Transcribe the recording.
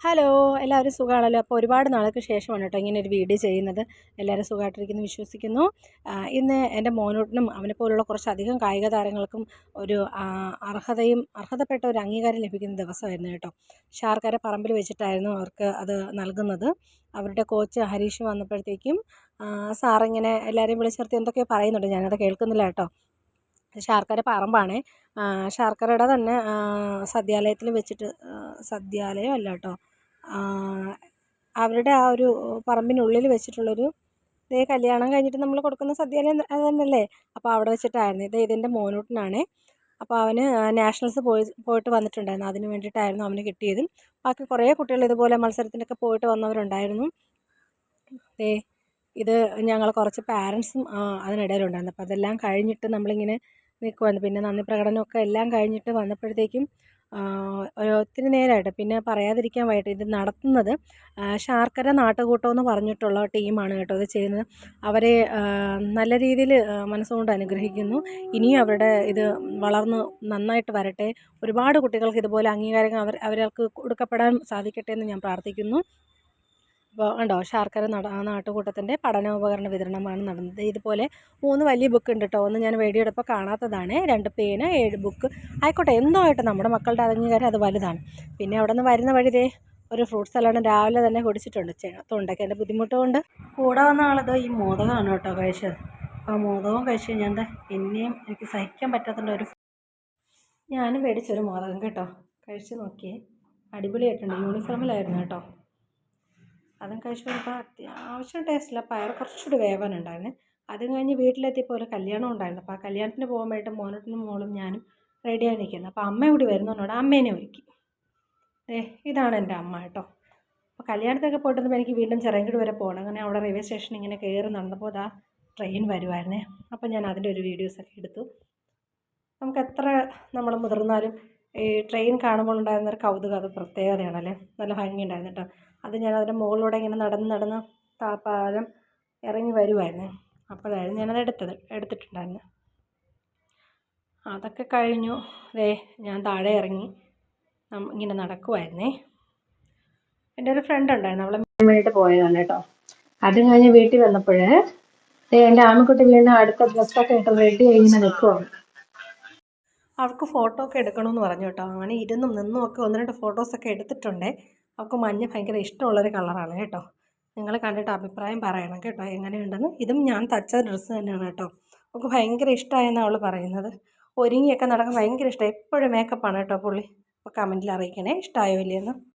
Hello, എല്ലാവരും സുഖമാണല്ലോ. അപ്പോൾ ഒരുപാട് നാൾക്ക് ശേഷമാണ് കേട്ടോ ഇങ്ങനെ ഒരു വീഡിയോ ചെയ്യുന്നത്. എല്ലാവരും സുഖമായിട്ടിരിക്കുന്നു വിശ്വസിക്കുന്നു. ഇന്ന് എൻ്റെ മോനൂട്ടിനും അവനെ പോലുള്ള കുറച്ചധികം കായിക താരങ്ങൾക്കും ഒരു അർഹതപ്പെട്ട ഒരു അംഗീകാരം ലഭിക്കുന്ന ദിവസമായിരുന്നു കേട്ടോ. ശാർക്കര പറമ്പിൽ വെച്ചിട്ടായിരുന്നു അവർക്ക് അത് നൽകുന്നത്. അവരുടെ കോച്ച് ഹരീഷ് വന്നപ്പോഴത്തേക്കും സാറിങ്ങനെ എല്ലാവരെയും വിളിച്ചു നിർത്തി എന്തൊക്കെയോ പറയുന്നുണ്ട്, ഞാനത് കേൾക്കുന്നില്ല കേട്ടോ. ശാർക്കര പറമ്പാണ്. ശാർക്കരയുടെ തന്നെ സദ്യാലയത്തിൽ വെച്ചിട്ട്, സദ്യാലയം അല്ല കേട്ടോ, അവരുടെ ആ ഒരു പറമ്പിനുള്ളിൽ വെച്ചിട്ടുള്ളൊരു കല്യാണം കഴിഞ്ഞിട്ട് നമ്മൾ കൊടുക്കുന്ന സദ്യാലയം അത് തന്നെയല്ലേ. അപ്പോൾ അവിടെ വെച്ചിട്ടായിരുന്നു ഇതിൻ്റെ മോനൂട്ടനാണ്. അപ്പോൾ അവന് നാഷണൽസ് പോയിട്ട് വന്നിട്ടുണ്ടായിരുന്നു. അതിന് വേണ്ടിയിട്ടായിരുന്നു അവന് കിട്ടിയത്. ബാക്കി കുറേ കുട്ടികൾ ഇതുപോലെ മത്സരത്തിനൊക്കെ പോയിട്ട് വന്നവരുണ്ടായിരുന്നു. ഇത് ഞങ്ങൾ കുറച്ച് പാരൻസും അതിനിടയിലുണ്ടായിരുന്നു. അപ്പോൾ അതെല്ലാം കഴിഞ്ഞിട്ട് നമ്മളിങ്ങനെ നിൽക്കുമായിരുന്നു. പിന്നെ നന്ദി പ്രകടനമൊക്കെ എല്ലാം കഴിഞ്ഞിട്ട് വന്നപ്പോഴത്തേക്കും ഒത്തിരി നേരമായിട്ട്, പിന്നെ പറയാതിരിക്കാൻ വയ്യ, ഇത് നടത്തുന്നത് ശാർക്കര നാട്ടുകൂട്ടം എന്ന് പറഞ്ഞിട്ടുള്ള ടീമാണ് കേട്ടോ ഇത് ചെയ്യുന്നത്. അവരെ നല്ല രീതിയിൽ മനസ്സുകൊണ്ട് അനുഗ്രഹിക്കുന്നു. ഇനിയും അവരുടെ ഇത് വളർന്ന് നന്നായിട്ട് വരട്ടെ. ഒരുപാട് കുട്ടികൾക്ക് ഇതുപോലെ അംഗീകാരങ്ങൾ അവർക്ക് കൊടുക്കപ്പെടാൻ സാധിക്കട്ടെ എന്ന് ഞാൻ പ്രാർത്ഥിക്കുന്നു. അപ്പോൾ ഉണ്ടോ, ശാർക്കര നാട്ടുകൂട്ടത്തിൻ്റെ പഠനോപകരണ വിതരണമാണ് നടന്നത്. ഇതുപോലെ 3 വലിയ ബുക്ക് ഉണ്ട് കേട്ടോ. ഒന്ന് ഞാൻ വീഡിയോ എടുപ്പോൾ കാണാത്തതാണ്. 2 പേന, 7 ബുക്ക്. ആയിക്കോട്ടെ, എന്തോ ആയിട്ട് നമ്മുടെ മക്കളുടെ അംഗീകാരം അത് വലുതാണ്. പിന്നെ അവിടെ നിന്ന് വരുന്ന വഴി ഒരു ഫ്രൂട്ട് സലാഡ് രാവിലെ തന്നെ കുടിച്ചിട്ടുണ്ട്. തൊണ്ടയ്ക്ക് എൻ്റെ ബുദ്ധിമുട്ടുകൊണ്ട് കൂടെ വന്ന ആളത് ഈ മോദകമാണ് കേട്ടോ കഴിച്ചത്. ആ മോദകവും കഴിച്ച് കഴിഞ്ഞാൽ പിന്നെയും എനിക്ക് സഹിക്കാൻ പറ്റാത്തതുകൊണ്ട് ഞാനും മേടിച്ചൊരു മോദകം കേട്ടോ. കഴിച്ച് നോക്കിയേ, അടിപൊളിയായിട്ടുണ്ട്. യൂണിഫോമിലായിരുന്നു കേട്ടോ. അതും കഴിച്ച് നോക്കുമ്പോൾ അത്യാവശ്യം ടേസ്റ്റില്ല. പയർ കുറച്ചുകൂടി വേവാനുണ്ടായിരുന്നു. അതും കഴിഞ്ഞ് വീട്ടിലെത്തിയപ്പോൾ ഒരു കല്യാണം ഉണ്ടായിരുന്നു. അപ്പോൾ ആ കല്യാണത്തിന് പോകാൻ വേണ്ടിയിട്ട് മോനോട്ടിനും മോളും ഞാനും റെഡിയായി നിൽക്കുന്നത്. അപ്പോൾ അമ്മ കൂടി വരുന്നതുകൊണ്ട് അമ്മേനെ ഒരുക്കി. ഇതാണ് എൻ്റെ അമ്മ കേട്ടോ. അപ്പോൾ കല്യാണത്തിനൊക്കെ പോയിട്ട് വന്നപ്പോൾ എനിക്ക് വീണ്ടും ചിറയൻകീഴ് വരെ പോകണം. അങ്ങനെ അവിടെ റെയിൽവേ സ്റ്റേഷനിൽ ഇങ്ങനെ കയറി നടന്നപ്പോൾ ട്രെയിൻ വരുമായിരുന്നേ. അപ്പോൾ ഞാൻ അതിൻ്റെ ഒരു വീഡിയോസൊക്കെ എടുത്തു. നമുക്ക് എത്ര നമ്മൾ മുതിർന്നാലും ഈ ട്രെയിൻ കാണുമ്പോൾ ഉണ്ടായിരുന്നൊരു കൗതുകം അത് പ്രത്യേകതയാണല്ലേ. നല്ല ഭംഗിയുണ്ടായിരുന്നു കേട്ടോ. അത് ഞാൻ അതിൻ്റെ മുകളിലൂടെ ഇങ്ങനെ നടന്ന് പാലം ഇറങ്ങി വരുമായിരുന്നു. അപ്പോഴായിരുന്നു ഞാനത് എടുത്തിട്ടുണ്ടായിരുന്നു. അതൊക്കെ കഴിഞ്ഞു ഞാൻ താഴെ ഇറങ്ങി ഇങ്ങനെ നടക്കുമായിരുന്നേ. എൻ്റെ ഒരു ഫ്രണ്ട് ഉണ്ടായിരുന്നു, അവളെ വേണ്ടിയിട്ട് പോയതാണ് കേട്ടോ. അതും കഴിഞ്ഞ് വീട്ടിൽ വന്നപ്പോൾ എൻ്റെ ആൺകുട്ടി വീണ്ടും അടുത്ത ഡ്രസ്സൊക്കെ ഇട്ട് റെഡി ഇങ്ങനെ നിൽക്കുവാണ്. അവൾക്ക് ഫോട്ടോ ഒക്കെ എടുക്കണമെന്ന് പറഞ്ഞു കേട്ടോ. അങ്ങനെ ഇരുന്നും നിന്നും ഒക്കെ 1-2 ഫോട്ടോസൊക്കെ എടുത്തിട്ടുണ്ട്. അവൾക്ക് മഞ്ഞ ഭയങ്കര ഇഷ്ടമുള്ളൊരു കളറാണ് കേട്ടോ. നിങ്ങൾ കണ്ടിട്ട് അഭിപ്രായം പറയണം കേട്ടോ എങ്ങനെയുണ്ടെന്ന്. ഇതും ഞാൻ തച്ച ഡ്രസ്സ് തന്നെയാണ് കേട്ടോ. അവൾക്ക് ഭയങ്കര ഇഷ്ടമായെന്നാണ് അവൾ പറയുന്നത്. ഒരുങ്ങിയൊക്കെ നടക്കാൻ ഭയങ്കര ഇഷ്ടമാണ്. എപ്പോഴും മേക്കപ്പാണ് കേട്ടോ പുള്ളി. അപ്പോൾ കമൻറ്റിൽ അറിയിക്കണേ ഇഷ്ടമായോ ഇല്ലയെന്ന്.